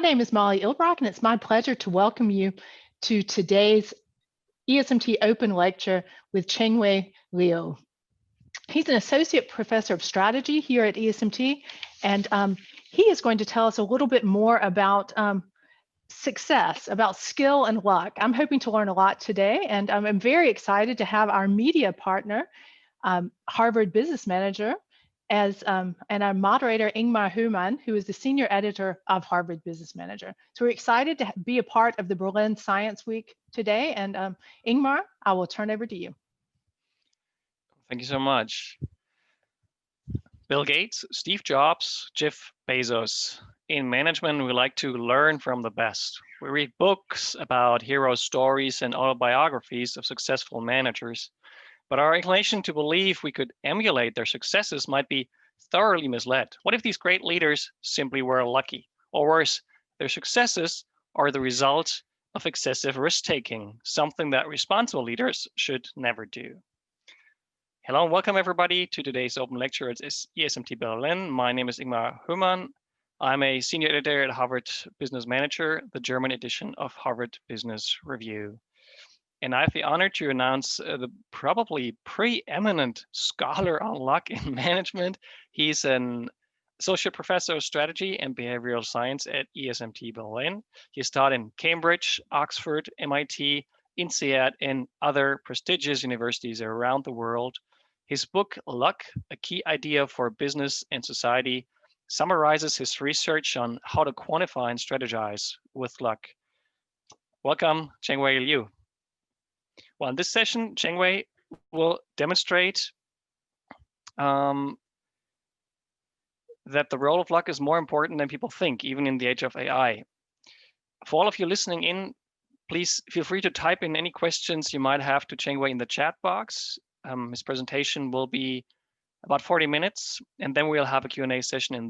My name is Molly Ilbrock, and it's my pleasure to welcome you to today's ESMT Open Lecture with Chengwei Liu. He's an associate professor of strategy here at ESMT, and he is going to tell us a little bit more about success, about skill and luck. I'm hoping to learn a lot today, and I'm very excited to have our media partner, Harvard Business Manager, and our moderator, Ingmar Höhmann, who is the senior editor of Harvard Business Manager. So we're excited to be a part of the Berlin Science Week today. And Ingmar, I will turn over to you. Thank you so much. Bill Gates, Steve Jobs, Jeff Bezos. In management, we like to learn from the best. We read books about hero stories and autobiographies of successful managers. But our inclination to believe we could emulate their successes might be thoroughly misled. What if these great leaders simply were lucky? Or worse, their successes are the result of excessive risk-taking, something that responsible leaders should never do. Hello and welcome everybody to today's open lecture at ESMT Berlin. My name is Ingmar Höhmann. I'm a senior editor at Harvard Business Manager, the German edition of Harvard Business Review. And I have the honor to announce the probably preeminent scholar on luck in management. He's an associate professor of strategy and behavioral science at ESMT Berlin. He's taught in Cambridge, Oxford, MIT, INSEAD, and other prestigious universities around the world. His book, Luck, A Key Idea for Business and Society, summarizes his research on how to quantify and strategize with luck. Welcome, Chengwei Liu. Well, in this session, Chengwei will demonstrate that the role of luck is more important than people think, even in the age of AI. For all of you listening in, please feel free to type in any questions you might have to Chengwei in the chat box. His presentation will be about 40 minutes, and then we'll have a Q&A session in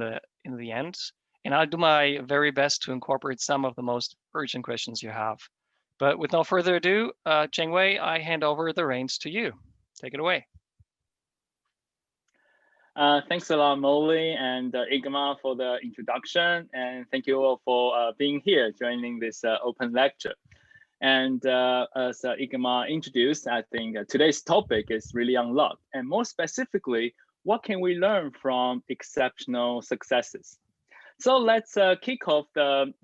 the end. And I'll do my very best to incorporate some of the most urgent questions you have. But with no further ado, Chengwei, I hand over the reins to you. Take it away. Thanks a lot, Molly and Ingmar, for the introduction. And thank you all for being here, joining this open lecture. And as Ingmar introduced, I think today's topic is really on luck. And more specifically, what can we learn from exceptional successes? So let's kick off the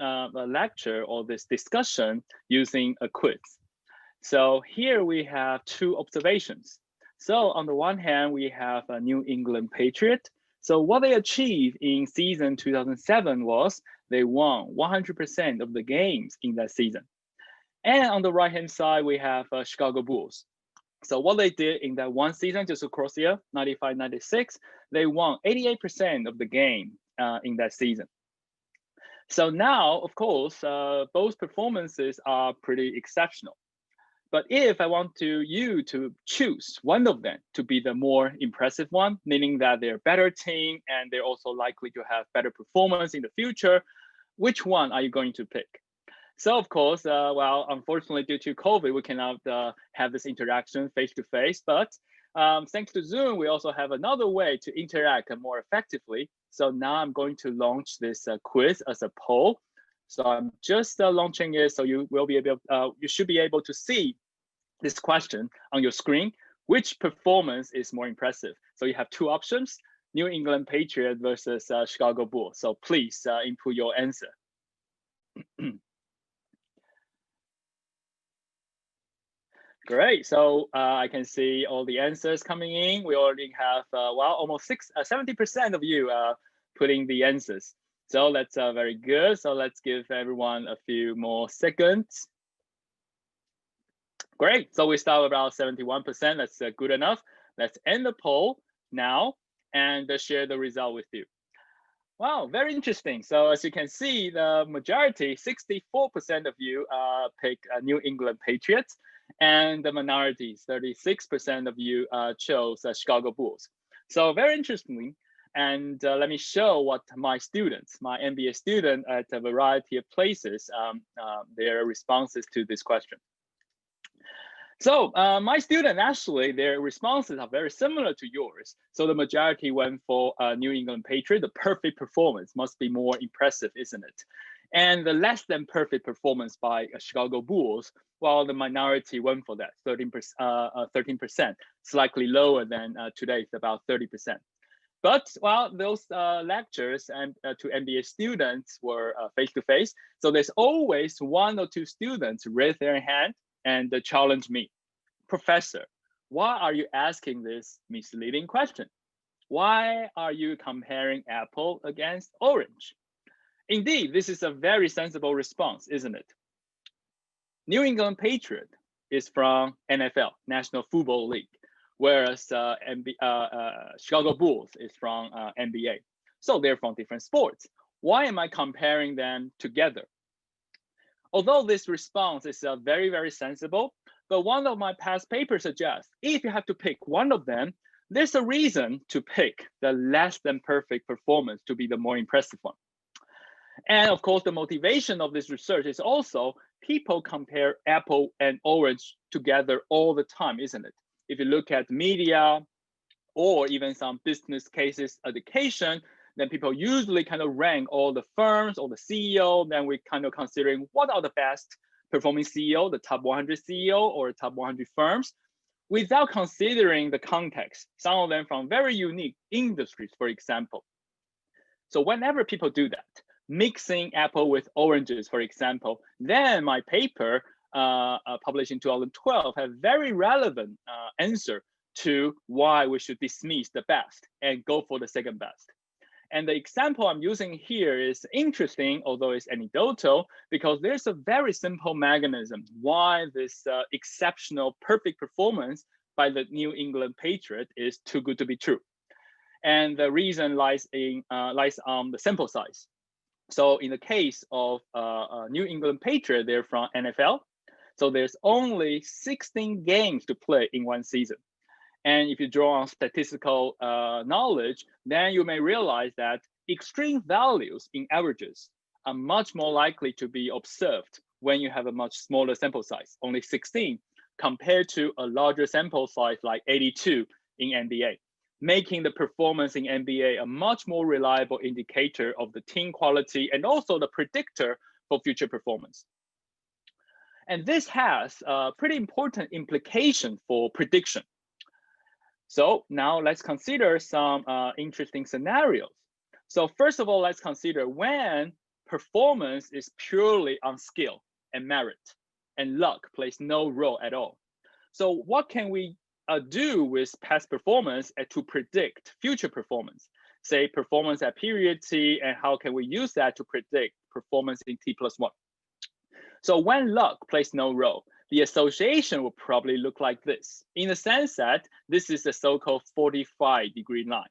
lecture or this discussion using a quiz. So here we have two observations. So on the one hand, we have a New England Patriot. So what they achieved in season 2007 was they won 100% of the games in that season. And on the right-hand side, we have Chicago Bulls. So what they did in that one season, just across the year, 95-96, they won 88% of the game in that season. So now, of course, both performances are pretty exceptional. But if I want you to choose one of them to be the more impressive one, meaning that they're a better team and they're also likely to have better performance in the future, which one are you going to pick? So of course, well, unfortunately, due to COVID, we cannot have this interaction face-to-face, but thanks to Zoom, we also have another way to interact more effectively. So now I'm going to launch this quiz as a poll. So I'm just launching it, so you will be able, you should be able to see this question on your screen. Which performance is more impressive? So you have two options: New England Patriot versus Chicago Bulls. So please input your answer. Great, so I can see all the answers coming in. We already have, well, almost 70% of you putting the answers. So that's very good. So let's give everyone a few more seconds. Great, so we start with about 71%, that's good enough. Let's end the poll now and share the result with you. Wow, very interesting. So as you can see, the majority, 64% of you pick New England Patriots, and the minorities, 36% of you chose Chicago Bulls. So very interesting. And let me show what my students, my MBA student at a variety of places, their responses to this question. So my student, actually, their responses are very similar to yours. So the majority went for New England Patriot. The perfect performance must be more impressive, isn't it? and the less than perfect performance by Chicago Bulls, while the minority went for that, 13%, slightly lower than today, it's about 30%. But while those lectures and to MBA students were face-to-face, so there's always one or two students raise their hand and challenge me. Professor, why are you asking this misleading question? Why are you comparing apple against orange? Indeed, this is a very sensible response, isn't it? New England Patriot is from NFL, National Football League, whereas Chicago Bulls is from NBA. So they're from different sports. Why am I comparing them together? Although this response is very, very sensible, but one of my past papers suggests if you have to pick one of them, there's a reason to pick the less than perfect performance to be the more impressive one. And of course, the motivation of this research is also people compare apple and orange together all the time, isn't it? If you look at media or even some business cases education, then people usually kind of rank all the firms or the CEO, then we kind of considering what are the best performing CEO, the top 100 CEO or top 100 firms, without considering the context, some of them from very unique industries, for example. So whenever people do that, mixing apple with oranges, for example, then my paper published in 2012 have very relevant answer to why we should dismiss the best and go for the second best. And the example I'm using here is interesting, although it's anecdotal, because there's a very simple mechanism why this exceptional perfect performance by the New England Patriot is too good to be true. And the reason lies on the sample size. So in the case of New England Patriot, they're from NFL. So there's only 16 games to play in one season. And if you draw on statistical knowledge, then you may realize that extreme values in averages are much more likely to be observed when you have a much smaller sample size, only 16, compared to a larger sample size like 82 in NBA, making the performance in NBA a much more reliable indicator of the team quality and also the predictor for future performance. And this has a pretty important implication for prediction. So now let's consider some interesting scenarios. So first of all, let's consider when performance is purely on skill and merit and luck plays no role at all. So what can we do with past performance to predict future performance? Say performance at period T, and how can we use that to predict performance in T+1? So when luck plays no role, the association will probably look like this, in the sense that this is the so-called 45-degree line.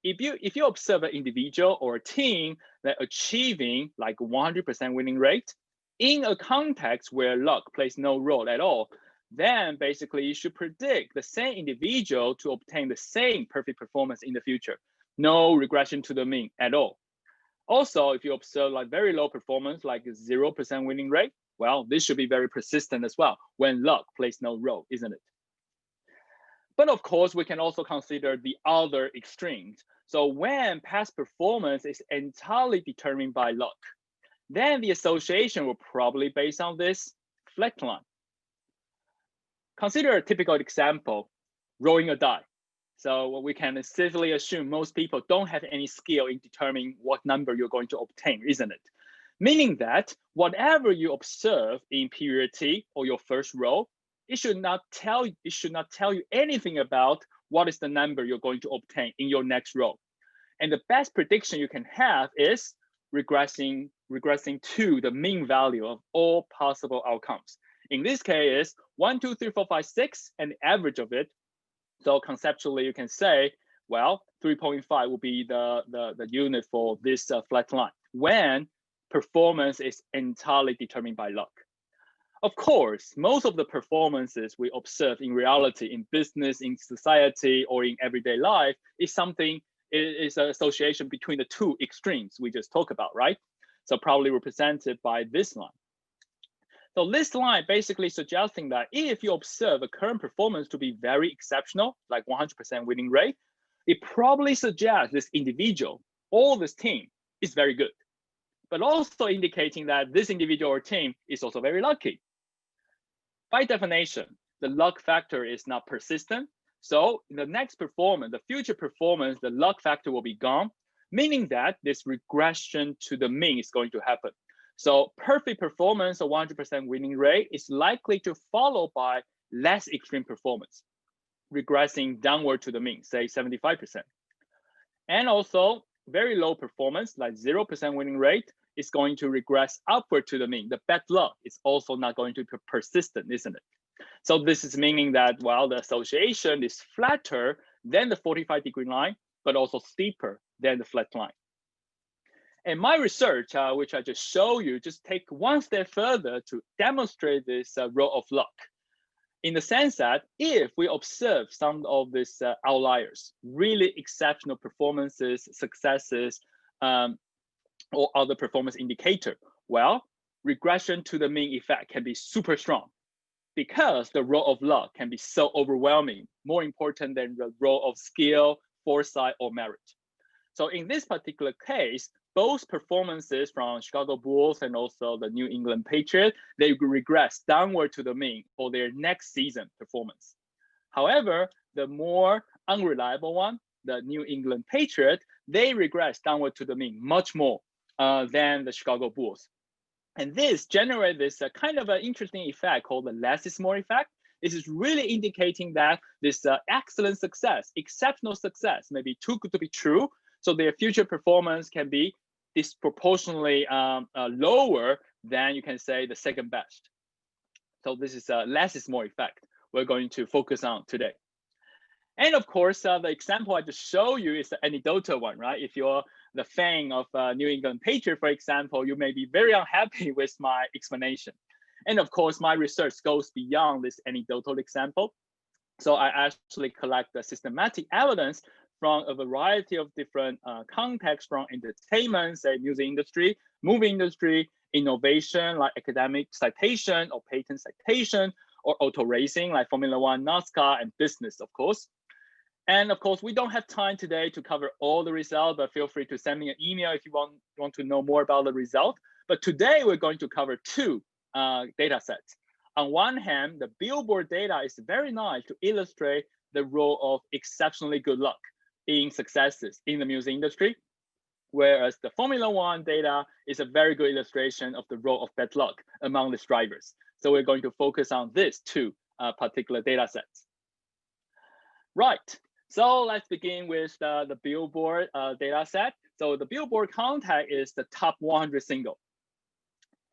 If you observe an individual or a team that achieving like 100% winning rate in a context where luck plays no role at all, then basically you should predict the same individual to obtain the same perfect performance in the future. No regression to the mean at all. Also, if you observe like very low performance, like 0% winning rate, well, this should be very persistent as well when luck plays no role, isn't it? But of course, we can also consider the other extremes. So when past performance is entirely determined by luck, then the association will probably based on this flat line. Consider a typical example, rolling a die. So we can safely assume most people don't have any skill in determining what number you're going to obtain, isn't it? Meaning that whatever you observe in period T or your first row, it should not tell you anything about what is the number you're going to obtain in your next row. And the best prediction you can have is regressing to the mean value of all possible outcomes. In this case, 1, 2, 3, 4, 5, 6, and the average of it. So conceptually, you can say, well, 3.5 will be the unit for this flat line when performance is entirely determined by luck. Of course, most of the performances we observe in reality, in business, in society, or in everyday life is an association between the two extremes we just talked about, right? So probably represented by this line. So this line basically suggesting that if you observe a current performance to be very exceptional, like 100% winning rate, it probably suggests this individual or this team is very good. but also indicating that this individual or team is also very lucky. By definition, the luck factor is not persistent. So in the next performance, the future performance, the luck factor will be gone, meaning that this regression to the mean is going to happen. So perfect performance or 100% winning rate is likely to follow by less extreme performance, regressing downward to the mean, say 75%. And also very low performance, like 0% winning rate, is going to regress upward to the mean. The bad luck is also not going to be persistent, isn't it? So this is meaning that while the association is flatter than the 45-degree line, but also steeper than the flat line. And my research, which I just show you, just take one step further to demonstrate this role of luck. In the sense that if we observe some of these outliers, really exceptional performances, successes, or other performance indicator, well, regression to the mean effect can be super strong because the role of luck can be so overwhelming, more important than the role of skill, foresight, or merit. So in this particular case, both performances from Chicago Bulls and also the New England Patriots, they regress downward to the mean for their next season performance. However, the more unreliable one, the New England Patriots, they regress downward to the mean much more than the Chicago Bulls. And this generates this kind of an interesting effect called the less is more effect. This is really indicating that this excellent success, exceptional success may be too good to be true. So their future performance can be disproportionately lower than, you can say, the second best. So this is a less is more effect we're going to focus on today. And of course, the example I just show you is the anecdotal one, right? If you're the fan of New England Patriots, for example, you may be very unhappy with my explanation. And of course, my research goes beyond this anecdotal example. So I actually collect the systematic evidence from a variety of different contexts, from entertainment, say music industry, movie industry, innovation like academic citation or patent citation, or auto racing like Formula One, NASCAR, and business, of course. And of course, we don't have time today to cover all the results, but feel free to send me an email if you want to know more about the result. But today we're going to cover two data sets. On one hand, the Billboard data is very nice to illustrate the role of exceptionally good luck in successes in the music industry, whereas the Formula One data is a very good illustration of the role of bad luck among the drivers. So we're going to focus on these two particular data sets. Right, so let's begin with the Billboard data set. So the Billboard contact is the top 100 single.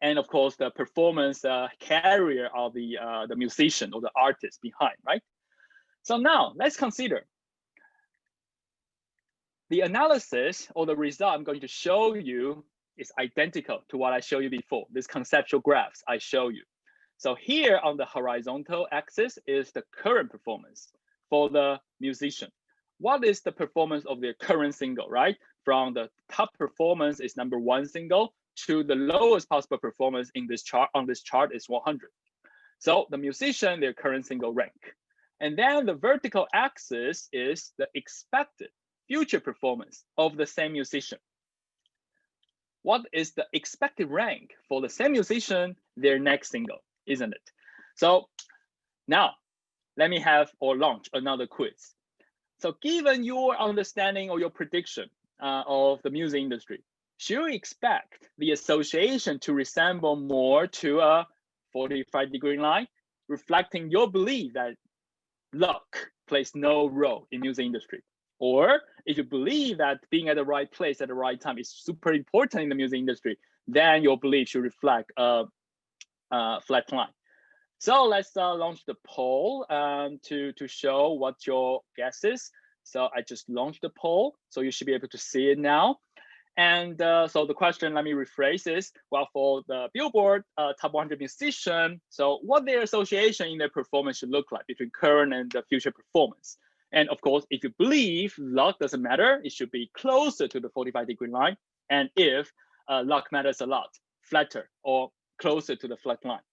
And of course, the performance carrier of the musician or the artist behind, right? So now let's consider the analysis or the result I'm going to show you is identical to what I showed you before, this conceptual graphs I show you. So here on the horizontal axis is the current performance for the musician. What is the performance of their current single, right? From the top performance is #1 single to the lowest possible performance in this chart on this chart is 100. So the musician, their current single rank. And then the vertical axis is the expected future performance of the same musician. What is the expected rank for the same musician, their next single, isn't it? So now let me have or launch another quiz. So given your understanding or your prediction of the music industry, should you expect the association to resemble more to a 45-degree line, reflecting your belief that luck plays no role in music industry? Or if you believe that being at the right place at the right time is super important in the music industry, then your belief should reflect a flat line. So let's launch the poll to show what your guess is. So I just launched the poll, so you should be able to see it now. And so the question, let me rephrase, is, well, for the Billboard top 100 musician, so what their association in their performance should look like between current and the future performance. And of course, if you believe luck doesn't matter, it should be closer to the 45-degree line. And if luck matters a lot, flatter or closer to the flat line.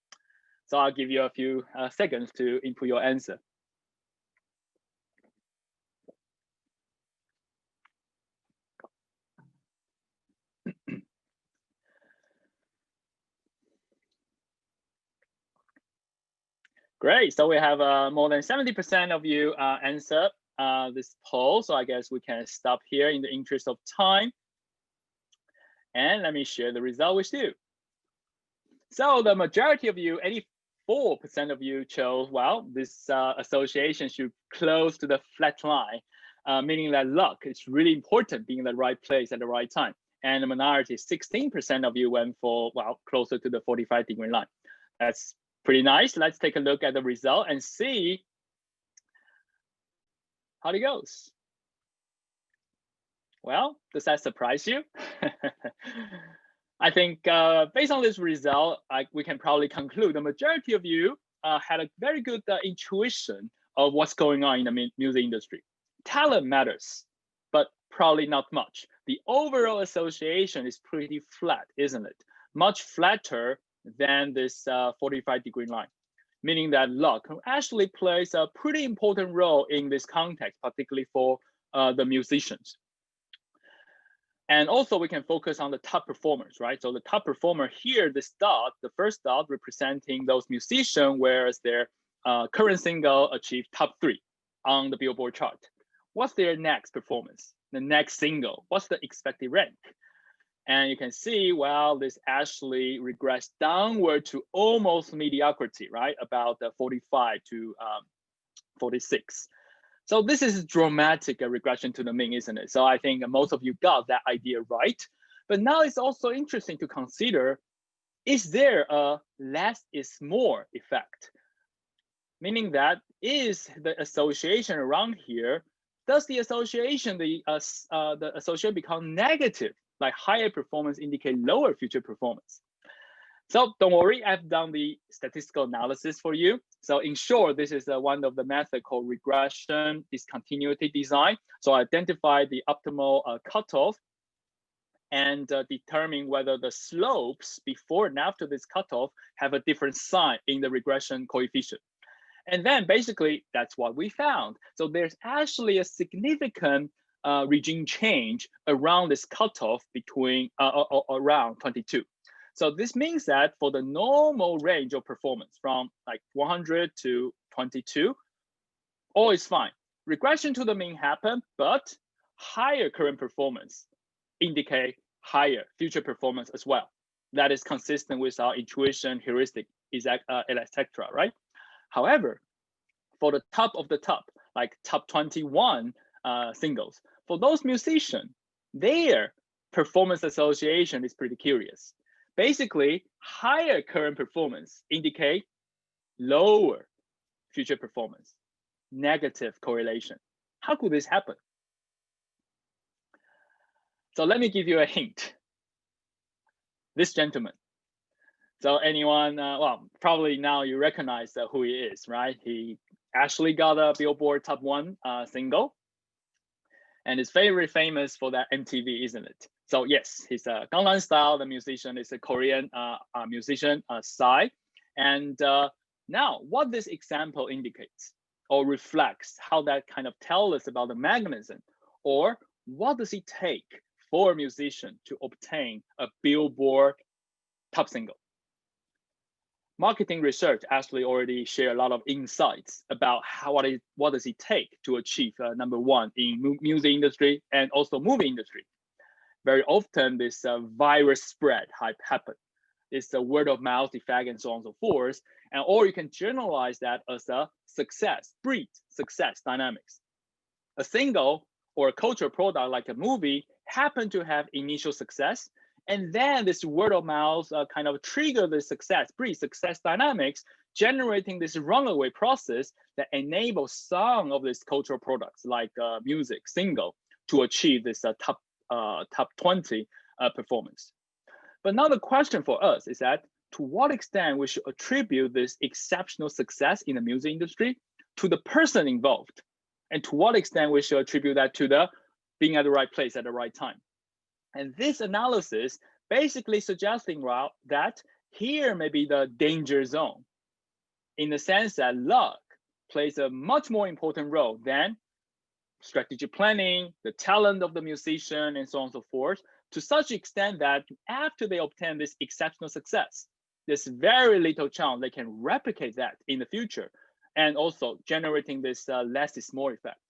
So I'll give you a few seconds to input your answer. Great. So we have more than 70% of you answer this poll. So I guess we can stop here in the interest of time. And let me share the result with you. So the majority of you, 84% of you chose, well, this association should close to the flat line, meaning that luck is really important, being in the right place at the right time. And the minority, 16% of you went for, well, closer to the 45-degree line. That's pretty nice. Let's take a look at the result and see how it goes. Well, does that surprise you? I think based on this result, we can probably conclude the majority of you had a very good intuition of what's going on in the music industry. Talent matters, but probably not much. The overall association is pretty flat, isn't it? Much flatter than this 45-degree line, meaning that luck actually plays a pretty important role in this context, particularly for the musicians. And also we can focus on the top performers, right? So the top performer here, this dot, the first dot representing those musicians, whereas their current single achieved top 3 on the Billboard chart. What's their next performance? The next single, what's the expected rank? And you can see, well, this actually regressed downward to almost mediocrity, right? About 45 to 46. So this is dramatic regression to the mean, isn't it? So I think most of you got that idea right. But now it's also interesting to consider, is there a less is more effect? Meaning that is the association around here, does the association, the association become negative? Like higher performance indicate lower future performance. So don't worry, I've done the statistical analysis for you. So in short, this is one of the methods called regression discontinuity design. So identify the optimal cutoff and determine whether the slopes before and after this cutoff have a different sign in the regression coefficient. And then basically that's what we found. So there's actually a significant regime change around this cutoff between around 22. So this means that for the normal range of performance from like 100 to 22, all is fine. Regression to the mean happened, but higher current performance indicate higher future performance as well. That is consistent with our intuition, heuristic, etc., right? However, for the top of the top, like top 21 singles, for those musicians, their performance association is pretty curious. Basically, higher current performance indicate lower future performance, negative correlation. How could this happen? So let me give you a hint. This gentleman. So anyone, well, probably now you recognize who he is, right? He actually got a Billboard top 1 single. And it's very famous for that MTV, isn't it? So yes, he's a Gangnam Style. The musician is a Korean musician, Psy. And now what this example indicates or reflects, how that kind of tells us about the mechanism, or what does it take for a musician to obtain a Billboard top single? Marketing research actually already share a lot of insights about what does it take to achieve number 1 in music industry and also movie industry. Very often this virus spread happen. It's a word of mouth effect and so on and so forth. And or you can generalize that as a success, breeds success dynamics. A single or a cultural product like a movie happen to have initial success, and then this word of mouth kind of trigger the success, breed success dynamics, generating this runaway process that enables some of these cultural products like music, single, to achieve this top 20 performance. But now the question for us is that to what extent we should attribute this exceptional success in the music industry to the person involved, and to what extent we should attribute that to the being at the right place at the right time. And this analysis basically suggesting, well, that here may be the danger zone, in the sense that luck plays a much more important role than strategic planning, the talent of the musician, and so on and so forth, to such extent that after they obtain this exceptional success, there's very little chance they can replicate that in the future, and also generating this less is more effect.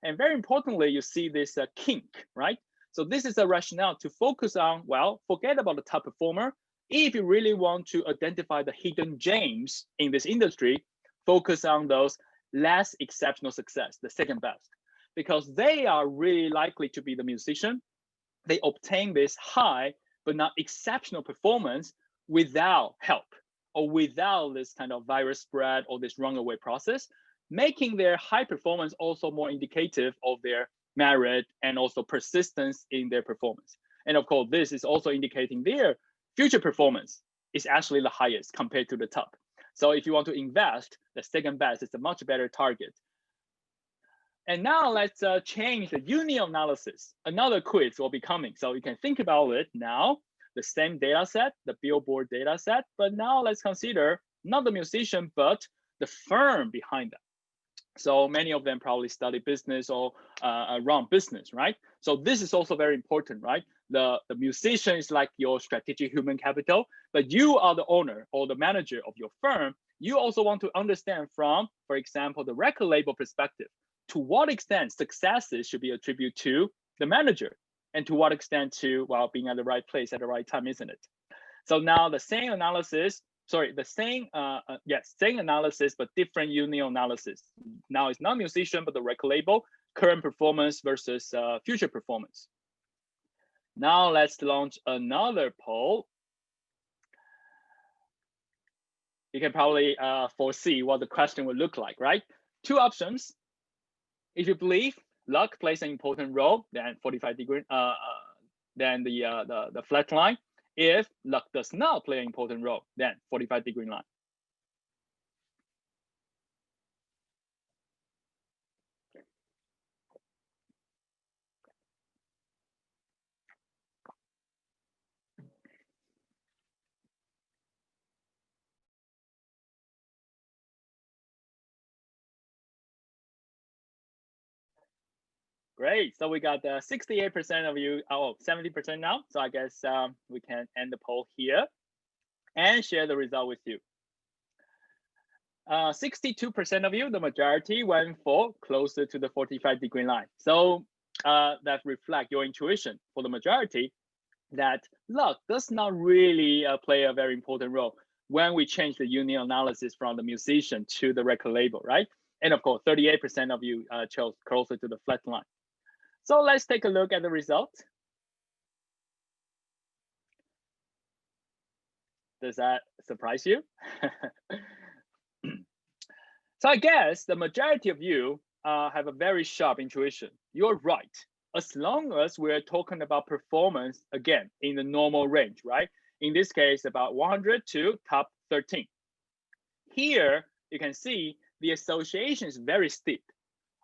And very importantly, you see this kink, right? So this is a rationale to focus on, well, forget about the top performer. If you really want to identify the hidden gems in this industry, focus on those less exceptional success, the second best, because they are really likely to be the musician. They obtain this high but not exceptional performance without help or without this kind of virus spread or this runaway process, making their high performance also more indicative of their merit and also persistence in their performance. And of course, this is also indicating their future performance is actually the highest compared to the top. So if you want to invest, the second best is a much better target. And now let's change the union analysis. Another quiz will be coming. So you can think about it now, the same data set, the Billboard data set, but now let's consider not the musician, but the firm behind them. So many of them probably study business or run business, right? So this is also very important, right? The musician is like your strategic human capital, but you are the owner or the manager of your firm. You also want to understand from, for example, the record label perspective, to what extent successes should be attributed to the manager, and to what extent to, well, being at the right place at the right time, isn't it? So now the same analysis, same analysis, but different union analysis. Now it's not musician, but the record label, current performance versus future performance. Now let's launch another poll. You can probably foresee what the question would look like, right? Two options. If you believe luck plays an important role, then 45 degree, then the flat line. If luck does not play an important role, then 45-degree line. Great, so we got 68% of you, 70% now. So I guess we can end the poll here and share the result with you. 62% of you, the majority, went for closer to the 45-degree line. So that reflects your intuition for the majority that luck does not really play a very important role when we change the union analysis from the musician to the record label, right? And of course, 38% of you chose closer to the flat line. So let's take a look at the result. Does that surprise you? So I guess the majority of you have a very sharp intuition. You're right. As long as we're talking about performance, again, in the normal range, right? In this case, about 100 to top 13. Here, you can see the association is very steep.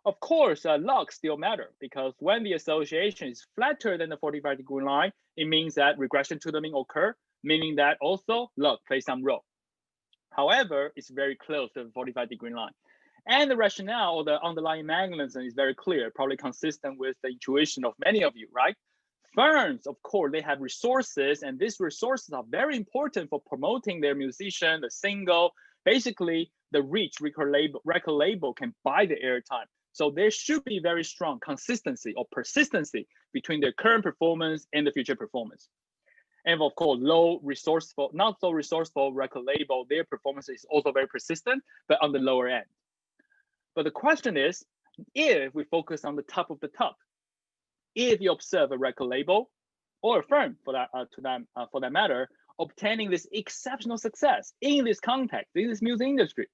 Of course, luck still matter, because when the association is flatter than the 45-degree line, it means that regression to the mean occur, meaning that also luck plays some role. However, it's very close to the 45-degree line. And the rationale or the underlying mechanism is very clear, probably consistent with the intuition of many of you, right? Firms, of course, they have resources, and these resources are very important for promoting their musician, the single. Basically, the rich record label can buy the airtime. So there should be very strong consistency or persistency between their current performance and the future performance. And of course, low resourceful, not so resourceful record label, their performance is also very persistent, but on the lower end. But the question is, if we focus on the top of the top, if you observe a record label or a firm for that matter, obtaining this exceptional success in this context, in this music industry,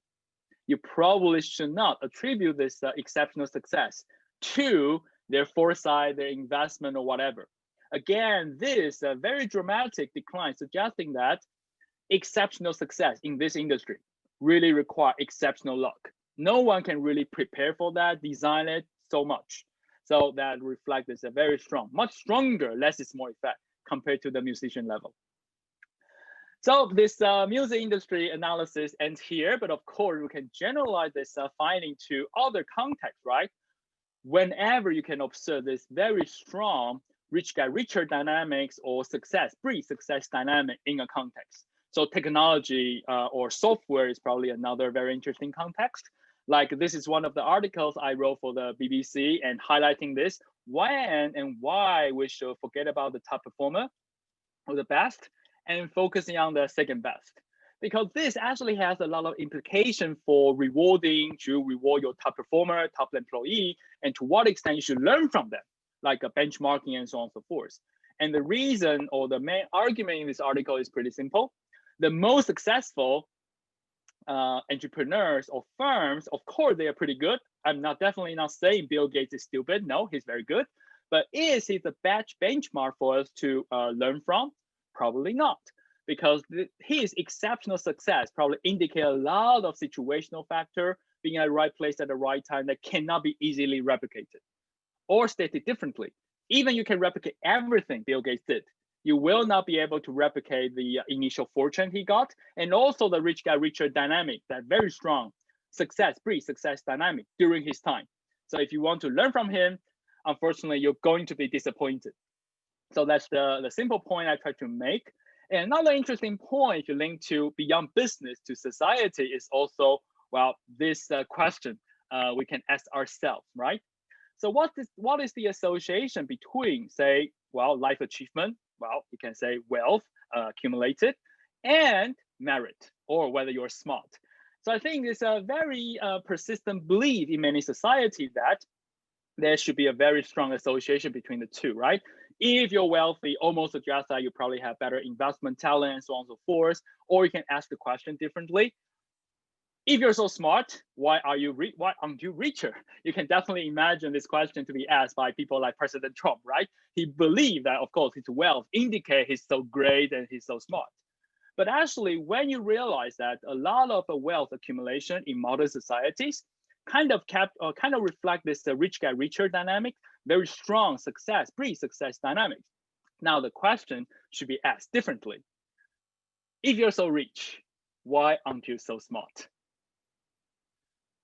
you probably should not attribute this exceptional success to their foresight, their investment, or whatever. Again, this is a very dramatic decline, suggesting that exceptional success in this industry really require exceptional luck. No one can really prepare for that, design it so much. So that reflects this a very strong, much stronger, less is more effect compared to the musician level. So this music industry analysis ends here, but of course we can generalize this finding to other contexts, right? Whenever you can observe this very strong rich guy richer dynamics or success, pre-success dynamic in a context. So technology or software is probably another very interesting context. Like this is one of the articles I wrote for the BBC and highlighting this, when and why we should forget about the top performer or the best and focusing on the second best. Because this actually has a lot of implication for rewarding, to reward your top performer, top employee, and to what extent you should learn from them, like a benchmarking and so on and so forth. And the reason or the main argument in this article is pretty simple. The most successful entrepreneurs or firms, of course, they are pretty good. I'm definitely not saying Bill Gates is stupid. No, he's very good. But is he the benchmark for us to learn from? Probably not, because his exceptional success probably indicate a lot of situational factor, being at the right place at the right time that cannot be easily replicated. Or stated differently, even you can replicate everything Bill Gates did, you will not be able to replicate the initial fortune he got, and also the rich guy richer dynamic, that very strong success dynamic during his time. So if you want to learn from him, unfortunately, you're going to be disappointed. So that's the simple point I try to make. And another interesting point, if you link to beyond business to society, is also, well, this question we can ask ourselves, right? So what is the association between, say, well, life achievement, well, you can say wealth accumulated, and merit, or whether you're smart. So I think it's a very persistent belief in many societies that there should be a very strong association between the two, right? If you're wealthy, almost suggests that you probably have better investment talent and so on and so forth. Or you can ask the question differently. If you're so smart, why aren't you richer? You can definitely imagine this question to be asked by people like President Trump, right? He believed that, of course, his wealth indicates he's so great and he's so smart. But actually, when you realize that a lot of the wealth accumulation in modern societies kind of reflect this rich guy richer dynamic, very strong pre-success dynamic. Now the question should be asked differently. If you're so rich, why aren't you so smart?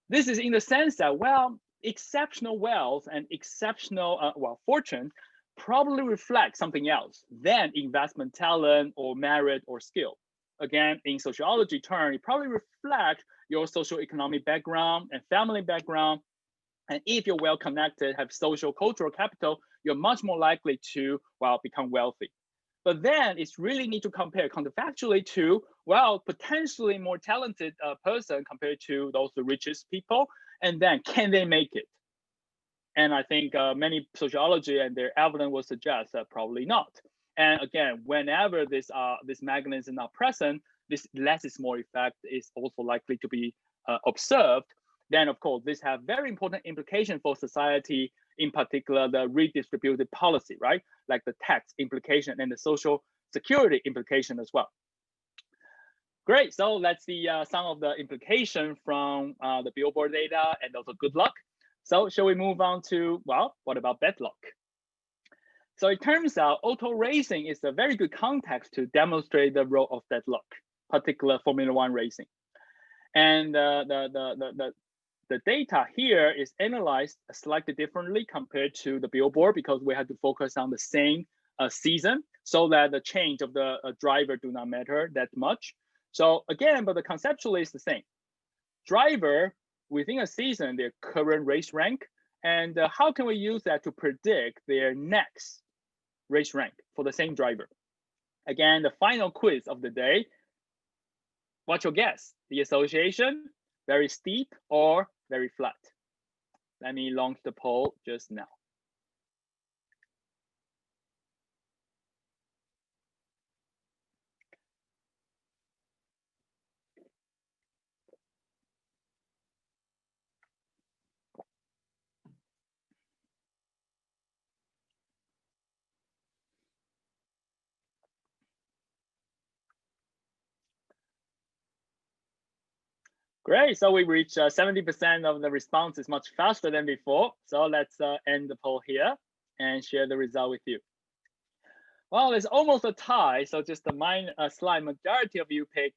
This is in the sense that, well, exceptional wealth and exceptional fortune probably reflect something else than investment talent or merit or skill. Again, in sociology term, it probably reflects your social economic background and family background. And if you're well connected, have social cultural capital, you're much more likely to, well, become wealthy. But then it's really need to compare counterfactually to, well, potentially more talented person compared to those the richest people. And then can they make it? And I think many sociology and their evidence will suggest that probably not. And again, whenever this mechanism are present, this less is more effect is also likely to be observed. Then, of course, this have very important implication for society, in particular, the redistributed policy, right? Like the tax implication and the social security implication as well. Great, so let's see some of the implication from the Billboard data and also good luck. So shall we move on to, well, what about bad luck? So it turns out auto racing is a very good context to demonstrate the role of bad luck, particular Formula One racing. And the data here is analyzed slightly differently compared to the Billboard because we had to focus on the same season so that the change of the driver do not matter that much. So again, but the conceptually is the same. Driver within a season, their current race rank, and how can we use that to predict their next race rank for the same driver? Again, the final quiz of the day. What's your guess? The association, very steep or very flat? Let me launch the poll just now. Great, so we reached 70% of the responses much faster than before. So let's end the poll here and share the result with you. Well, it's almost a tie. So just a slight majority of you pick,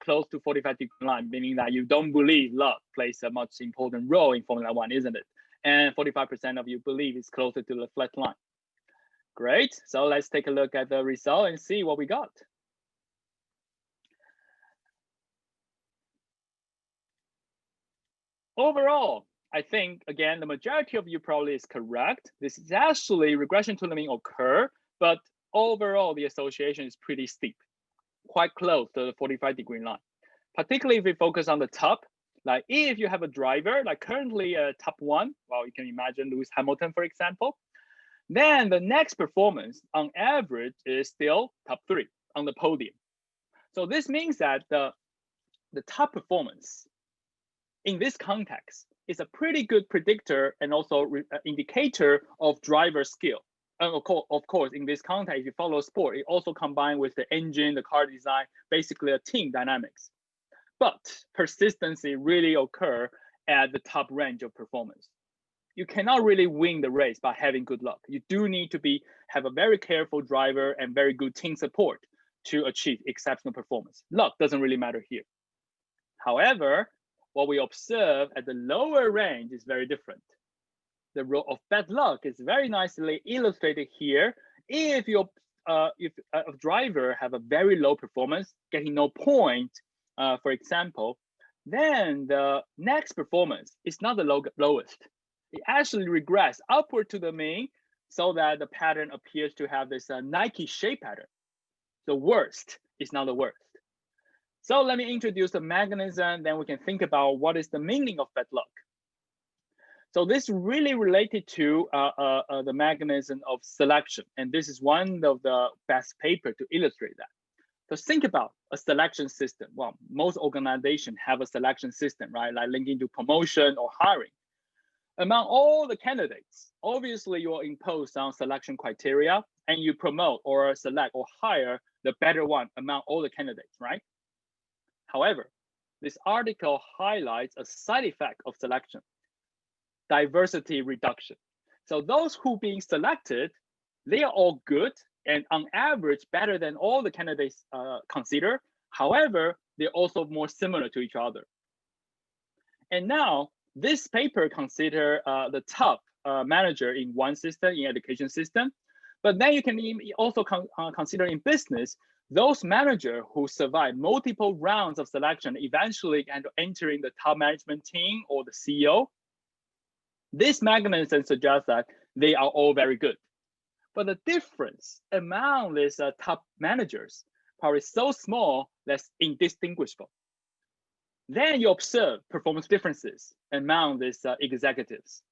close to 45-degree line, meaning that you don't believe luck plays a much important role in Formula One, isn't it? And 45% of you believe it's closer to the flat line. Great, so let's take a look at the result and see what we got. overall, I think, again, the majority of you probably is correct. This is actually regression to the mean occur, but overall, the association is pretty steep, quite close to the 45-degree line. Particularly if we focus on the top, like if you have a driver, like currently top 1, well, you can imagine Lewis Hamilton, for example, then the next performance on average is still top 3 on the podium. So this means that the top performance in this context is a pretty good predictor and also indicator of driver skill. And of course, in this context, if you follow sport, it also combined with the engine, the car design, basically a team dynamics. But persistency really occur at the top range of performance. You cannot really win the race by having good luck. You do need to have a very careful driver and very good team support to achieve exceptional performance. Luck doesn't really matter here. However, what we observe at the lower range is very different. The role of bad luck is very nicely illustrated here. If a driver have a very low performance, getting no point, for example, then the next performance is not the lowest. It actually regress upward to the mean so that the pattern appears to have this Nike shape pattern. The worst is not the worst. So let me introduce the mechanism, then we can think about what is the meaning of bad luck. So this really related to the mechanism of selection. And this is one of the best paper to illustrate that. So think about a selection system. Well, most organizations have a selection system, right? Like linking to promotion or hiring. Among all the candidates, obviously you will impose some selection criteria and you promote or select or hire the better one among all the candidates, right? However, this article highlights a side effect of selection, diversity reduction. So those who being selected, they are all good and on average better than all the candidates consider. However, they're also more similar to each other. And now this paper consider the top manager in one system, in education system, but then you can also consider in business, those managers who survive multiple rounds of selection eventually end up entering the top management team or the CEO. This mechanism suggests that they are all very good. But the difference among these top managers probably so small that's indistinguishable. Then you observe performance differences among these executives.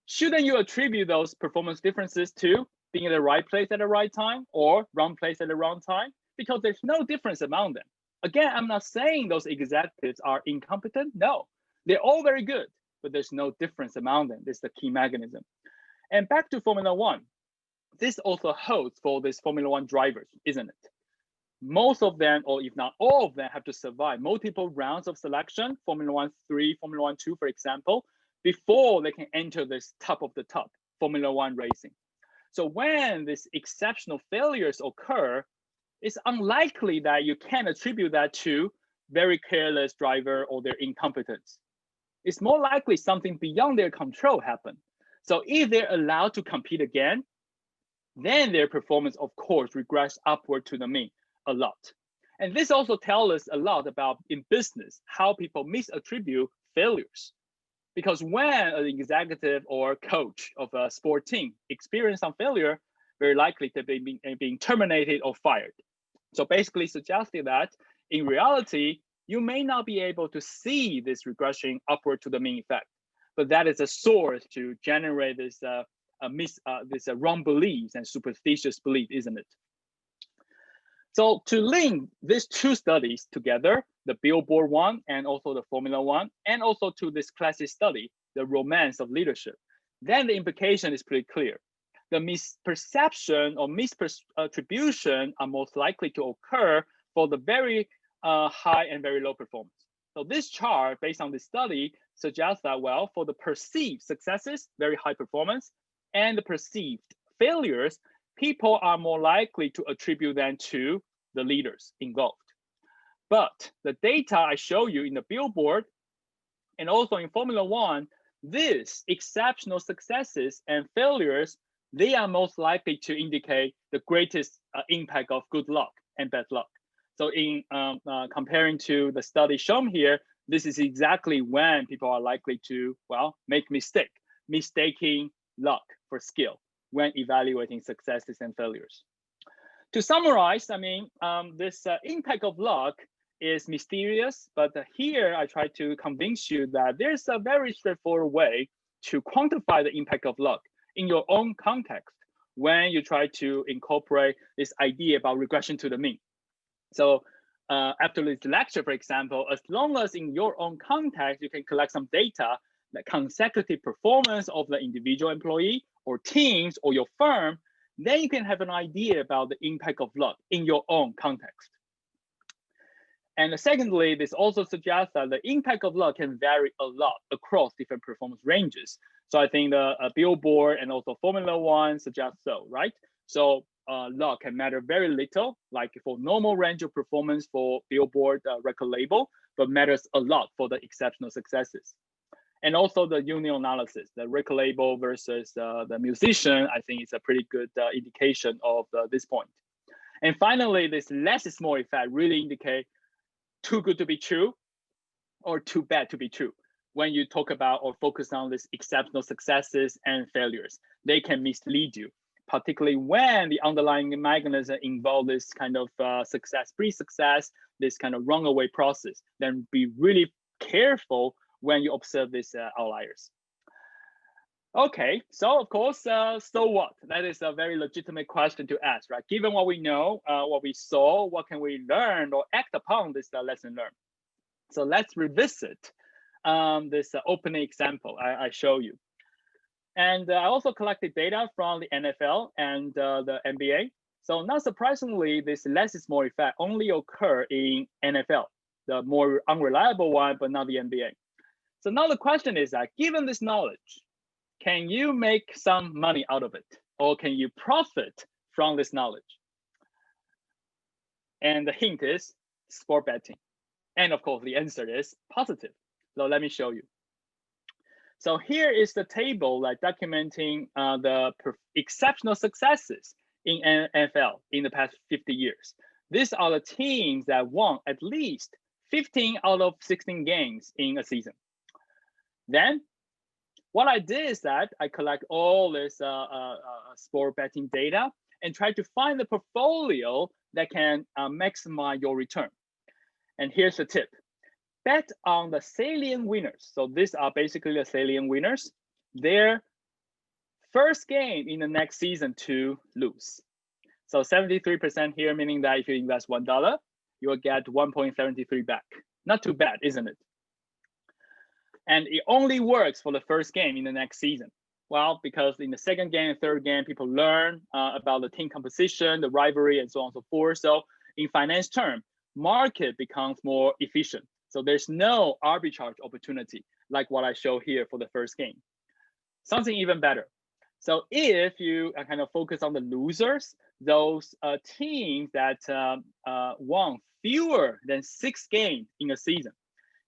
Shouldn't you attribute those performance differences to being in the right place at the right time or wrong place at the wrong time? Because there's no difference among them. Again, I'm not saying those executives are incompetent. No, they're all very good, but there's no difference among them. This is the key mechanism. And back to Formula One, this also holds for these Formula One drivers, isn't it? Most of them, or if not all of them, have to survive multiple rounds of selection, Formula 1 3, Formula 1 2, for example, before they can enter this top of the top, Formula 1 racing. So when these exceptional failures occur, it's unlikely that you can attribute that to very careless driver or their incompetence. It's more likely something beyond their control happened. So if they're allowed to compete again, then their performance, of course, regress upward to the mean a lot. And this also tells us a lot about in business, how people misattribute failures. Because when an executive or coach of a sport team experience some failure, very likely to be being terminated or fired. So basically suggesting that in reality, you may not be able to see this regression upward to the mean effect, but that is a source to generate this wrong beliefs and superstitious belief, isn't it? So to link these two studies together, the Billboard one and also the Formula One, and also to this classic study, the romance of leadership, then the implication is pretty clear. The misperception or misattribution are most likely to occur for the very high and very low performance. So this chart, based on this study, suggests that, well, for the perceived successes, very high performance, and the perceived failures, people are more likely to attribute them to the leaders involved. But the data I show you in the Billboard and also in Formula One, these exceptional successes and failures, they are most likely to indicate the greatest impact of good luck and bad luck. So in comparing to the study shown here, this is exactly when people are likely to, well, make mistaking luck for skill when evaluating successes and failures. To summarize, I mean, this impact of luck is mysterious, but here I try to convince you that there's a very straightforward way to quantify the impact of luck in your own context when you try to incorporate this idea about regression to the mean. So after this lecture, for example, as long as in your own context, you can collect some data, the consecutive performance of the individual employee or teams or your firm, then you can have an idea about the impact of luck in your own context. And secondly, this also suggests that the impact of luck can vary a lot across different performance ranges. So I think the Billboard and also Formula One suggest so, right? So luck can matter very little, like for normal range of performance for Billboard record label, but matters a lot for the exceptional successes. And also the union analysis, the record label versus the musician, I think is a pretty good indication of this point. And finally, this less is more effect really indicate too good to be true or too bad to be true. When you talk about or focus on this exceptional successes and failures, they can mislead you, particularly when the underlying mechanism involve this kind of success, pre-success, this kind of runaway process. Then be really careful when you observe these outliers. Okay, so of course, so what? That is a very legitimate question to ask, right? Given what we know, what we saw, what can we learn or act upon this lesson learned? So let's revisit this opening example I show you. And I also collected data from the NFL and the NBA. So not surprisingly, this less is more effect only occur in NFL, the more unreliable one, but not the NBA. So now the question is that given this knowledge, can you make some money out of it? Or can you profit from this knowledge? And the hint is sport betting. And of course, the answer is positive. So let me show you. So here is the table like documenting the exceptional successes in NFL in the past 50 years. These are the teams that won at least 15 out of 16 games in a season. Then what I did is that I collect all this sport betting data and try to find the portfolio that can maximize your return. And here's the tip. Bet on the salient winners. So these are basically the salient winners. Their first game in the next season to lose. So 73% here, meaning that if you invest $1, you will get 1.73 back. Not too bad, isn't it? And it only works for the first game in the next season. Well, because in the second game and third game, people learn about the team composition, the rivalry, and so on and so forth. So in finance terms, market becomes more efficient. So there's no arbitrage opportunity like what I show here for the first game. Something even better. So if you kind of focus on the losers, those teams that won fewer than 6 games in a season,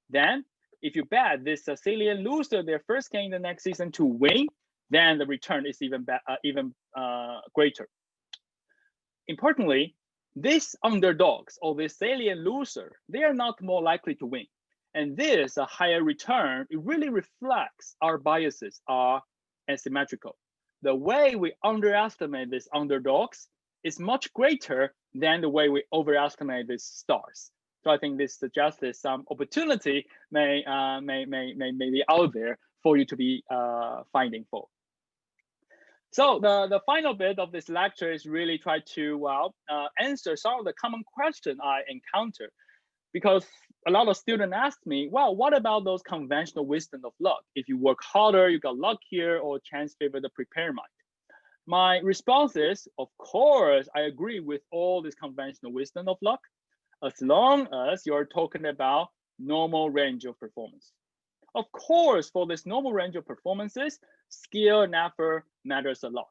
then if you bet this salient loser their first game in the next season to win, then the return is even greater. Importantly, these underdogs or the salient loser, they are not more likely to win. And this a higher return, it really reflects our biases are asymmetrical. The way we underestimate these underdogs is much greater than the way we overestimate these stars. So I think this suggests that some opportunity may be out there for you to be finding for. So the final bit of this lecture is really try to answer some of the common questions I encounter, because a lot of students ask me, well, what about those conventional wisdom of luck? If you work harder, you got luckier, or chance favor the prepared mind. My response is, of course, I agree with all this conventional wisdom of luck, as long as you're talking about normal range of performance. Of course, for this normal range of performances, skill and effort matters a lot.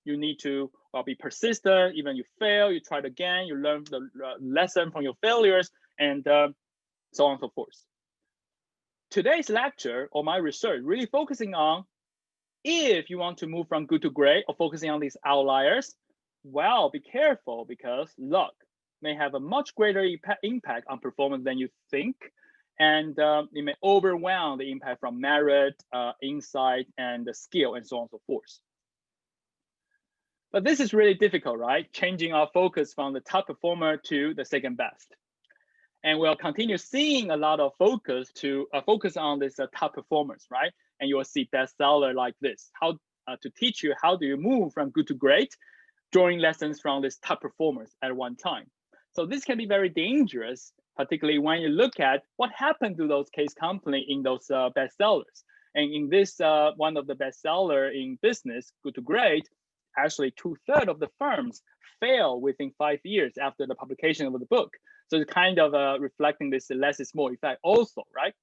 You need to be persistent, even you fail, you try it again, you learn the lesson from your failures, and so on and so forth. Today's lecture or my research really focusing on if you want to move from good to great or focusing on these outliers, well, be careful because luck may have a much greater impact on performance than you think. And it may overwhelm the impact from merit, insight, and the skill, and so on and so forth. But this is really difficult, right? Changing our focus from the top performer to the second best. And we'll continue seeing a lot of focus on this top performers, right? And you'll see bestseller like this, how to teach you how do you move from good to great, drawing lessons from this top performers at one time. So this can be very dangerous, particularly when you look at what happened to those case company in those bestsellers. And in this one of the bestseller in business, Good to Great, actually 2/3 of the firms fail within 5 years after the publication of the book. So it's kind of reflecting this less is more effect also, right?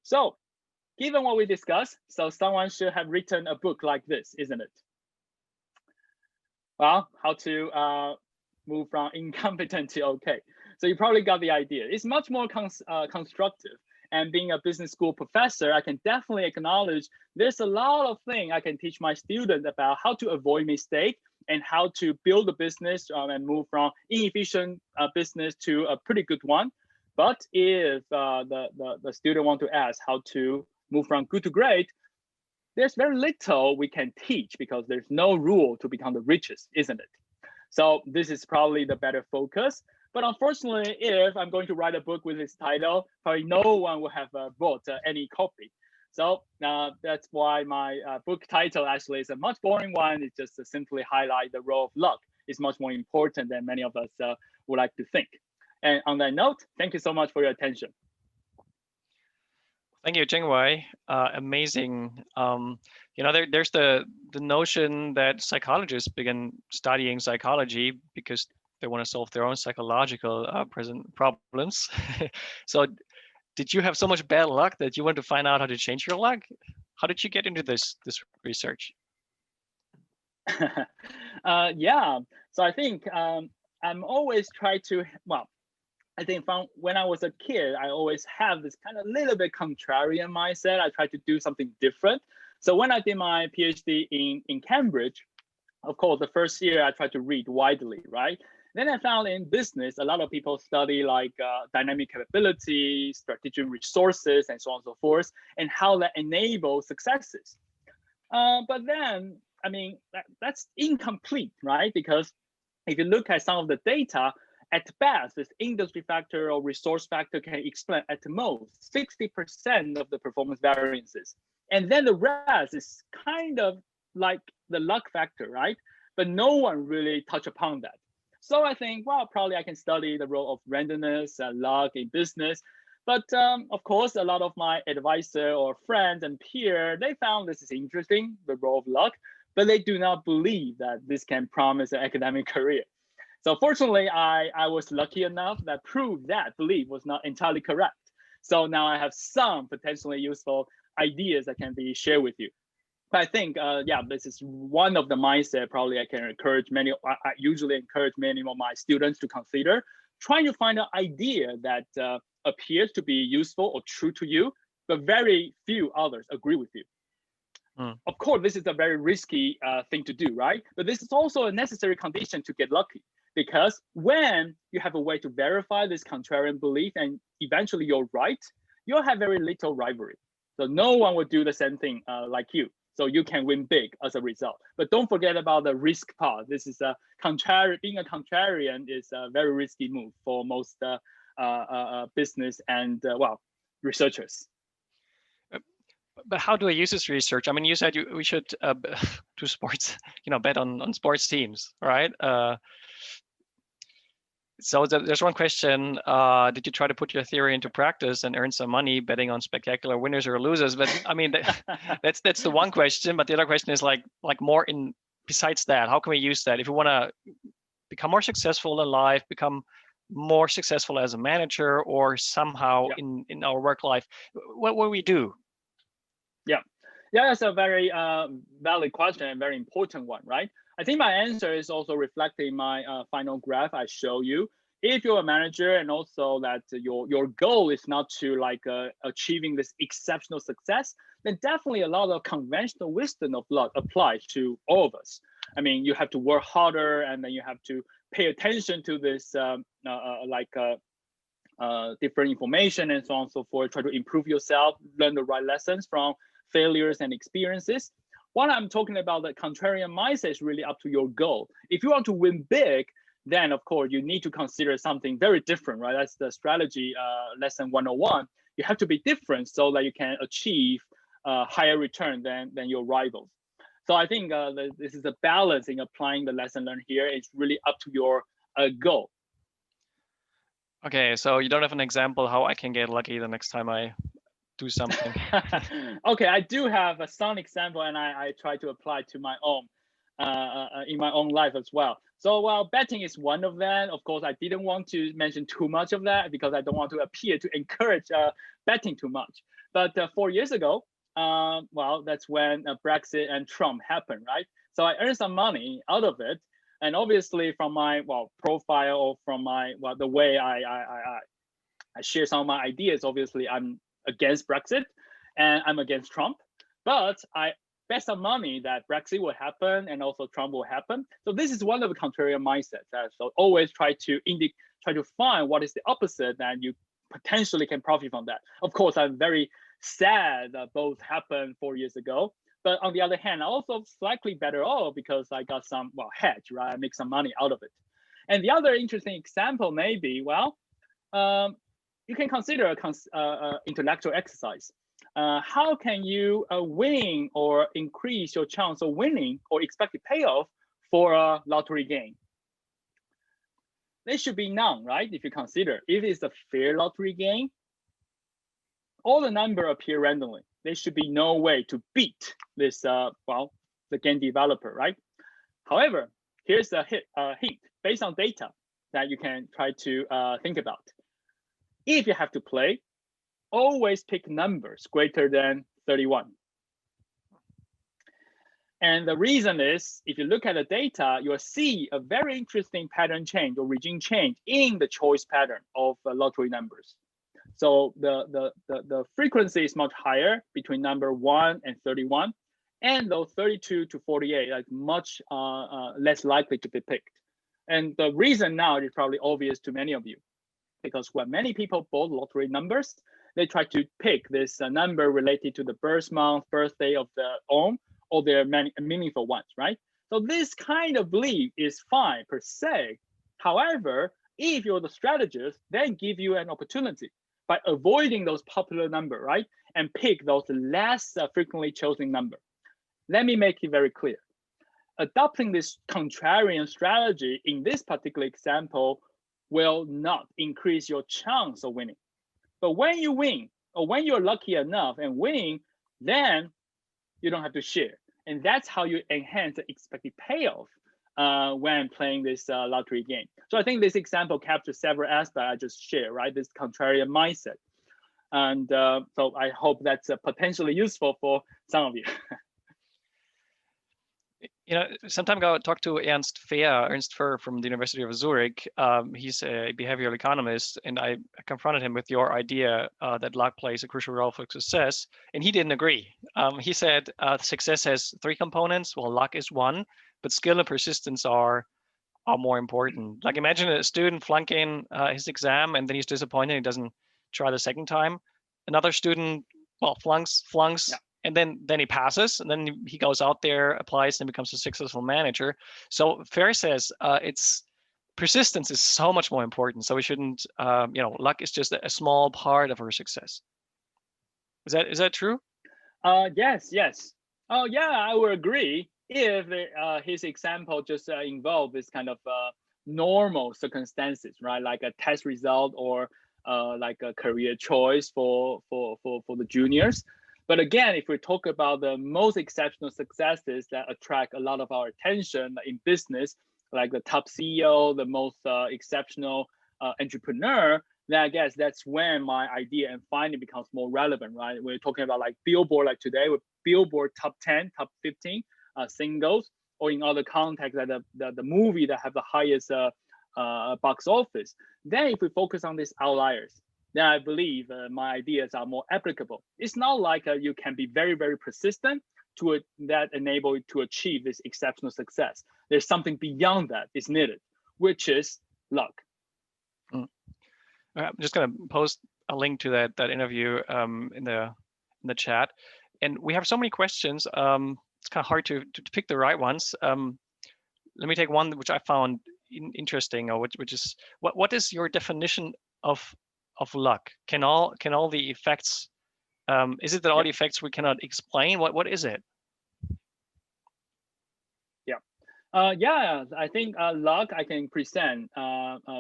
So given what we discussed, so someone should have written a book like this, isn't it? Well, how to move from incompetent to okay. So you probably got the idea. It's much more constructive. And being a business school professor, I can definitely acknowledge there's a lot of things I can teach my students about how to avoid mistake and how to build a business and move from inefficient business to a pretty good one. But if the student want to ask how to move from good to great, there's very little we can teach because there's no rule to become the richest, isn't it? So this is probably the better focus. But unfortunately, if I'm going to write a book with this title, probably no one will have bought any copy. So that's why my book title actually is a much boring one. It's just to simply highlight the role of luck. It's much more important than many of us would like to think. And on that note, thank you so much for your attention. Thank you, Chengwei. Amazing. You know, there's the notion that psychologists begin studying psychology because they want to solve their own psychological present problems. So did you have so much bad luck that you want to find out how to change your luck? How did you get into this research? Yeah, so I think I'm always try to, well, I think from when I was a kid, I always have this kind of little bit contrarian mindset. I try to do something different. So when I did my PhD in Cambridge, of course, the first year I tried to read widely, right? Then I found in business, a lot of people study like dynamic capability, strategic resources, and so on and so forth, and how that enables successes. But then, I mean, that's incomplete, right? Because if you look at some of the data, at best, this industry factor or resource factor can explain at most 60% of the performance variances. And then the rest is kind of like the luck factor, right? But no one really touched upon that. So I think, well, probably I can study the role of randomness, luck in business. But of course, a lot of my advisor or friends and peers, they found this is interesting, the role of luck, but they do not believe that this can promise an academic career. So fortunately, I was lucky enough that proved that belief was not entirely correct. So now I have some potentially useful ideas that can be shared with you. But I think, yeah, this is one of the mindset probably I can encourage many, I usually encourage many of my students to consider, trying to find an idea that appears to be useful or true to you, but very few others agree with you. Of course, this is a very risky thing to do, right? But this is also a necessary condition to get lucky, because when you have a way to verify this contrarian belief and eventually you're right, you'll have very little rivalry. So no one will do the same thing like you. So you can win big as a result. But don't forget about the risk part. This is a being a contrarian is a very risky move for most business and well, researchers. But how do I use this research? I mean, you said we should do sports, bet on sports teams, right? So there's one question, did you try to put your theory into practice and earn some money betting on spectacular winners or losers? But I mean, that's the one question, but the other question is like more in besides that, how can we use that? If we want to become more successful in life, become more successful as a manager or somehow in our work life, what will we do? Yeah, that's a very valid question and very important one, right? I think my answer is also reflected in my final graph I show you. If you're a manager and also that your goal is not to like achieving this exceptional success, then definitely a lot of conventional wisdom of luck applies to all of us. I mean, you have to work harder and then you have to pay attention to this different information and so on and so forth, try to improve yourself, learn the right lessons from failures and experiences. What I'm talking about, the contrarian mindset, is really up to your goal. If you want to win big, then of course you need to consider something very different, right? That's the strategy lesson 101. You have to be different so that you can achieve higher return than your rivals. So I think this is a balance in applying the lesson learned here. It's really up to your goal. Okay, so you don't have an example how I can get lucky the next time I do something. Okay, I do have some example, and I try to apply to my own in my own life as well. So while betting is one of them, of course, I didn't want to mention too much of that because I don't want to appear to encourage betting too much. But 4 years ago, well, that's when Brexit and Trump happened, right? So I earned some money out of it. And obviously from my, well, profile or from my, well, the way I share some of my ideas, obviously I'm against Brexit and I'm against Trump, but I bet some money that Brexit will happen and also Trump will happen. So this is one of the contrarian mindsets. So always try to find what is the opposite that you potentially can profit from that. Of course, I'm very sad that both happened 4 years ago. But on the other hand, I also slightly better off because I got some, well, hedge, right? I make some money out of it. And the other interesting example may be, well, you can consider a intellectual exercise. How can you win or increase your chance of winning or expected payoff for a lottery game? There should be none, right? If you consider, if it's a fair lottery game, all the numbers appear randomly. There should be no way to beat this, well, the game developer, right? However, here's a hint based on data that you can try to think about. If you have to play, always pick numbers greater than 31. And the reason is, if you look at the data, you'll see a very interesting pattern change or regime change in the choice pattern of lottery numbers. So the frequency is much higher between number 1 and 31, and those 32 to 48 are much less likely to be picked. And the reason now is probably obvious to many of you, because when many people bought lottery numbers, they try to pick this number related to the birth month, birthday of their own, or their many meaningful ones, right? So this kind of belief is fine per se. However, if you're the strategist, then give you an opportunity by avoiding those popular number, right? And pick those less frequently chosen number. Let me make it very clear. Adopting this contrarian strategy in this particular example will not increase your chance of winning. But when you win, or when you're lucky enough and win, then you don't have to share. And that's how you enhance the expected payoff when playing this lottery game. So I think this example captures several aspects I just shared, right? This contrarian mindset. And so I hope that's potentially useful for some of you. You know, some time ago I talked to Ernst Fehr from the University of Zurich. He's a behavioral economist, and I confronted him with your idea that luck plays a crucial role for success, and he didn't agree. He said success has 3 components. Well, luck is one, but skill and persistence are more important. Like imagine a student flunking his exam, and then he's disappointed he doesn't try the second time. Another student, well, flunks. Yeah. And then he passes, and then he goes out there, applies, and becomes a successful manager. So Fair says it's persistence is so much more important. So we shouldn't, you know, luck is just a small part of our success. Is that true? Yes. Oh yeah, I would agree. If his example just involved this kind of normal circumstances, right? Like a test result or like a career choice for the juniors. But again, if we talk about the most exceptional successes that attract a lot of our attention in business, like the top CEO, the most exceptional entrepreneur, then I guess that's when my idea and finding becomes more relevant, right? We're talking about like Billboard, like today with Billboard top 10, top 15 singles, or in other contexts, like the movie that have the highest box office. Then if we focus on these outliers, then I believe my ideas are more applicable. It's not like you can be very, very persistent that enable you to achieve this exceptional success. There's something beyond that is needed, which is luck. I'm just going to post a link to that interview in the chat. And we have so many questions. It's kind of hard to pick the right ones. Let me take one which I found interesting, or which is what is your definition of luck? Can all the effects? Is it that all the effects we cannot explain? What is it? Yeah, I think luck, I can present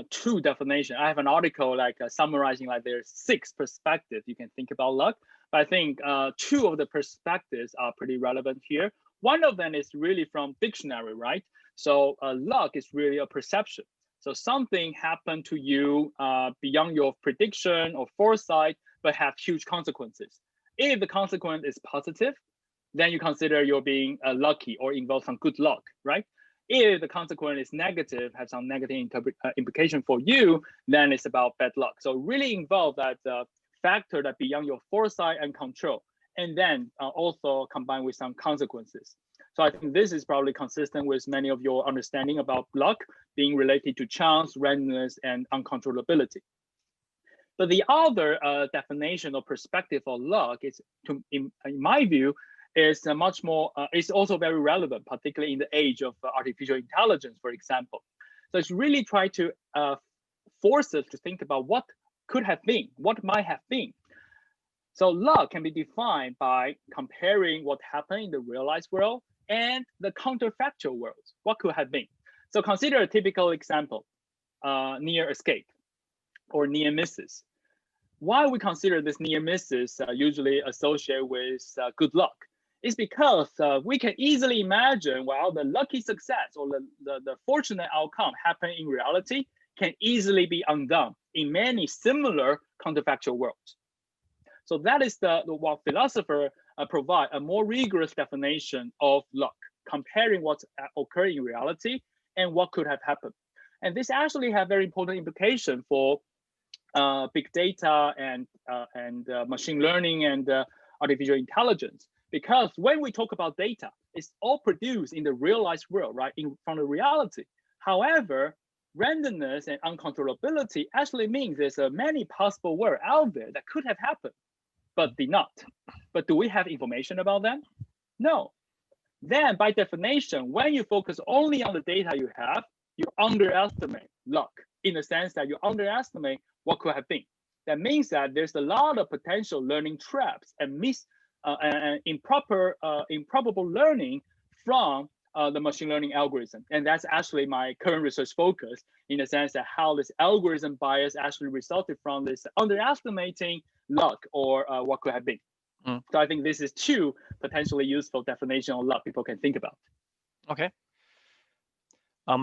two definitions. I have an article like summarizing like there's 6 perspectives you can think about luck. But I think 2 of the perspectives are pretty relevant here. One of them is really from dictionary, right? So luck is really a perception. So something happened to you beyond your prediction or foresight, but have huge consequences. If the consequence is positive, then you consider you're being lucky or involve some good luck, right? If the consequence is negative, have some negative implication for you, then it's about bad luck. So really involve that factor that beyond your foresight and control, and then also combined with some consequences. So I think this is probably consistent with many of your understanding about luck being related to chance, randomness, and uncontrollability. But the other definition or perspective of luck is, in my view, is much more, is also very relevant, particularly in the age of artificial intelligence, for example. So it's really try to force us to think about what could have been, what might have been. So luck can be defined by comparing what happened in the realized world and the counterfactual world, what could have been. So consider a typical example, near escape or near misses. Why we consider this near misses usually associated with good luck? Is because we can easily imagine, well, the lucky success or the fortunate outcome happening in reality can easily be undone in many similar counterfactual worlds. So that is what philosophers provide a more rigorous definition of luck, comparing what's occurring in reality and what could have happened. And this actually have very important implication for big data and machine learning and artificial intelligence. Because when we talk about data, it's all produced in the realized world, right, from the reality. However, randomness and uncontrollability actually means there's many possible worlds out there that could have happened, but did not. But do we have information about them? No. Then by definition, when you focus only on the data you have, you underestimate luck in the sense that you underestimate what could have been. That means that there's a lot of potential learning traps and improbable learning from the machine learning algorithm. And that's actually my current research focus, in the sense that how this algorithm bias actually resulted from this underestimating luck or what could have been. So I think this is 2 potentially useful definition of luck people can think about. Okay.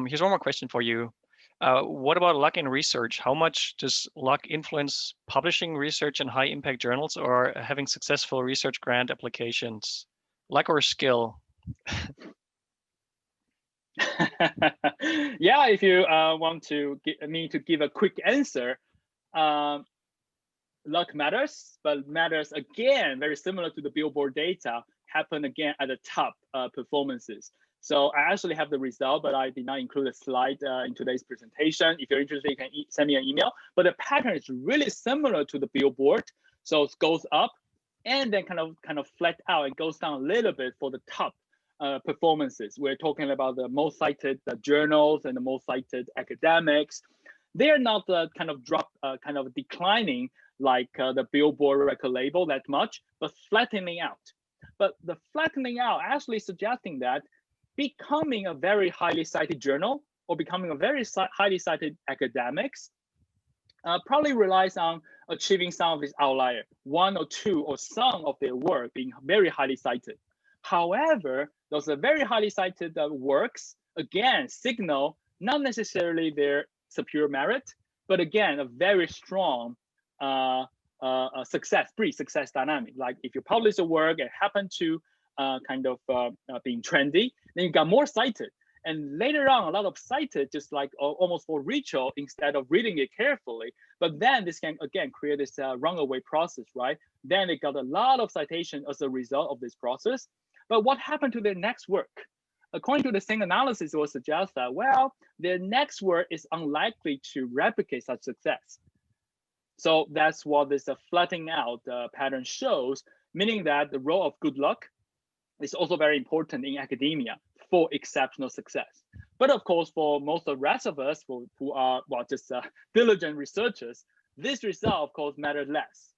Here's one more question for you. What about luck in research? How much does luck influence publishing research in high impact journals or having successful research grant applications? Luck or skill? Yeah, if you want to me to give a quick answer, luck matters, but matters again, very similar to the Billboard data, happen again at the top performances. So I actually have the result, but I did not include a slide in today's presentation. If you're interested, you can send me an email. But the pattern is really similar to the Billboard. So it goes up and then kind of flat out and goes down a little bit for the top performances. We're talking about the most cited journals and the most cited academics. They're not kind of declining like the Billboard record label that much, but flattening out. But the flattening out actually suggesting that becoming a very highly cited journal or becoming a very highly cited academics probably relies on achieving some of these outlier, 1 or 2 or some of their work being very highly cited. However, those are very highly cited works, again, signal not necessarily their superior merit, but again, a very strong pre-success dynamic. Like if you publish a work and happen to being trendy, then you got more cited. And later on, a lot of cited just like almost for ritual instead of reading it carefully. But then this can again create this runaway process, right? Then they got a lot of citation as a result of this process. But what happened to their next work? According to the same analysis, it will suggest that, well, their next work is unlikely to replicate such success. So that's what this flattening out pattern shows, meaning that the role of good luck is also very important in academia for exceptional success. But of course, for most of the rest of us who are just diligent researchers, this result, of course, matters less.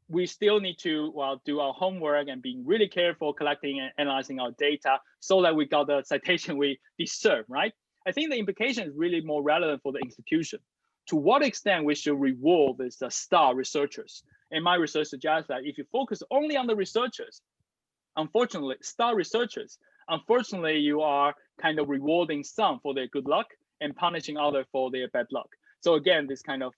We still need to do our homework and being really careful collecting and analyzing our data so that we got the citation we deserve, right? I think the implication is really more relevant for the institution. To what extent we should reward these star researchers? And my research suggests that if you focus only on the researchers, unfortunately, star researchers, unfortunately, you are kind of rewarding some for their good luck and punishing others for their bad luck. So again, this kind of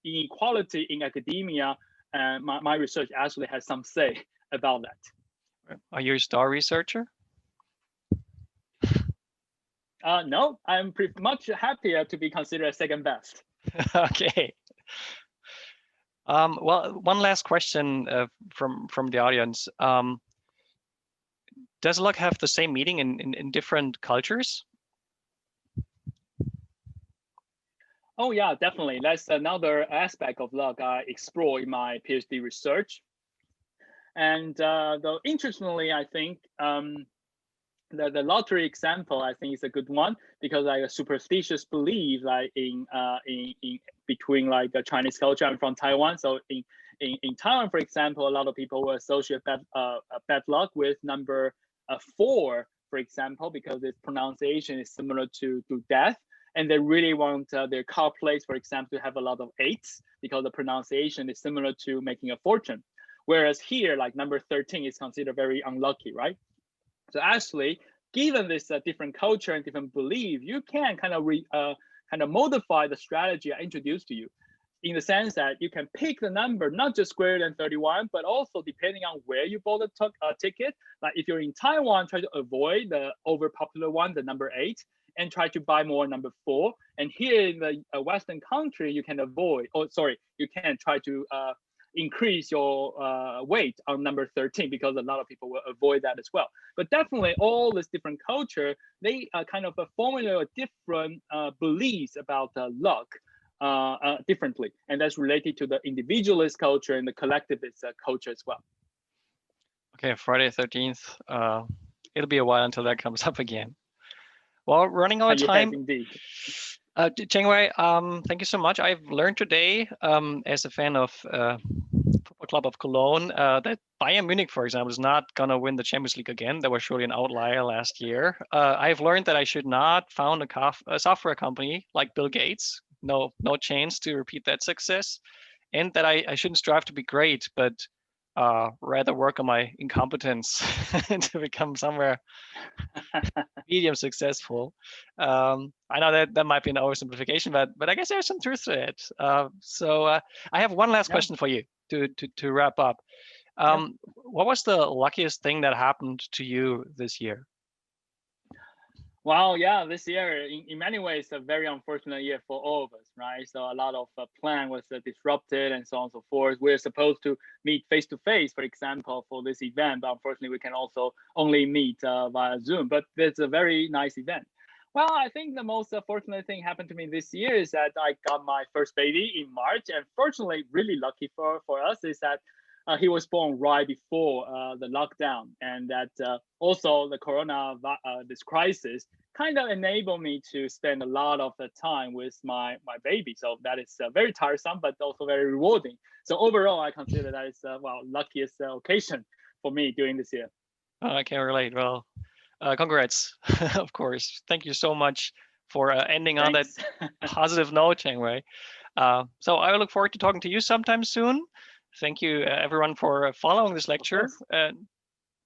inequality in academia, my research actually has some say about that. Are you a star researcher? No, I'm pretty much happier to be considered second best. Okay. Well, one last question from the audience. Does luck have the same meaning in different cultures? Oh yeah, definitely. That's another aspect of luck I explore in my PhD research. And though interestingly, I think the lottery example I think is a good one because like a superstitious belief like in between like the Chinese culture. I'm from Taiwan, so in Taiwan, for example, a lot of people will associate bad luck with number 4, for example, because its pronunciation is similar to death. And they really want their car plates, for example, to have a lot of 8s because the pronunciation is similar to making a fortune. Whereas here, like number 13 is considered very unlucky, right? So actually, given this different culture and different belief, you can kind of modify the strategy I introduced to you, in the sense that you can pick the number not just greater than 31, but also depending on where you bought the ticket. Like if you're in Taiwan, try to avoid the overpopular one, the number 8. And try to buy more number 4. And here in the Western country, you can you can try to increase your weight on number 13 because a lot of people will avoid that as well. But definitely all this different culture, they kind of formulate different beliefs about luck differently. And that's related to the individualist culture and the collectivist culture as well. Okay, Friday 13th. It'll be a while until that comes up again. Well, running out of time. Indeed. Chengwei, thank you so much. I've learned today, as a fan of Football Club of Cologne, that Bayern Munich, for example, is not going to win the Champions League again. That was surely an outlier last year. I've learned that I should not found a software company like Bill Gates. No chance to repeat that success. And that I shouldn't strive to be great, but rather work on my incompetence to become somewhere medium successful. I know that might be an oversimplification, but I guess there's some truth to it. So I have one last question for you to wrap up. What was the luckiest thing that happened to you this year? Well, yeah, this year in many ways a very unfortunate year for all of us, right? So a lot of plan was disrupted and so on and so forth. We're supposed to meet face to face, for example, for this event, but unfortunately we can also only meet via Zoom. But it's a very nice event. Well, I think the most fortunate thing happened to me this year is that I got my first baby in March, and fortunately, really lucky for us is that he was born right before the lockdown, and that also the corona this crisis kind of enabled me to spend a lot of the time with my baby. So that is very tiresome, but also very rewarding. So overall, I consider that it's luckiest occasion for me during this year. I can relate. Well, congrats, of course. Thank you so much for ending on that positive note, Chengwei. So I look forward to talking to you sometime soon. Thank you, everyone, for following this lecture.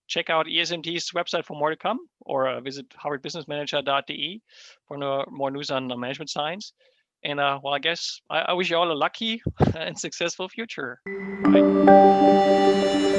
Check out ESMT's website for more to come, or visit harvardbusinessmanager.de for more news on management science. And well, I guess I wish you all a lucky and successful future. Bye.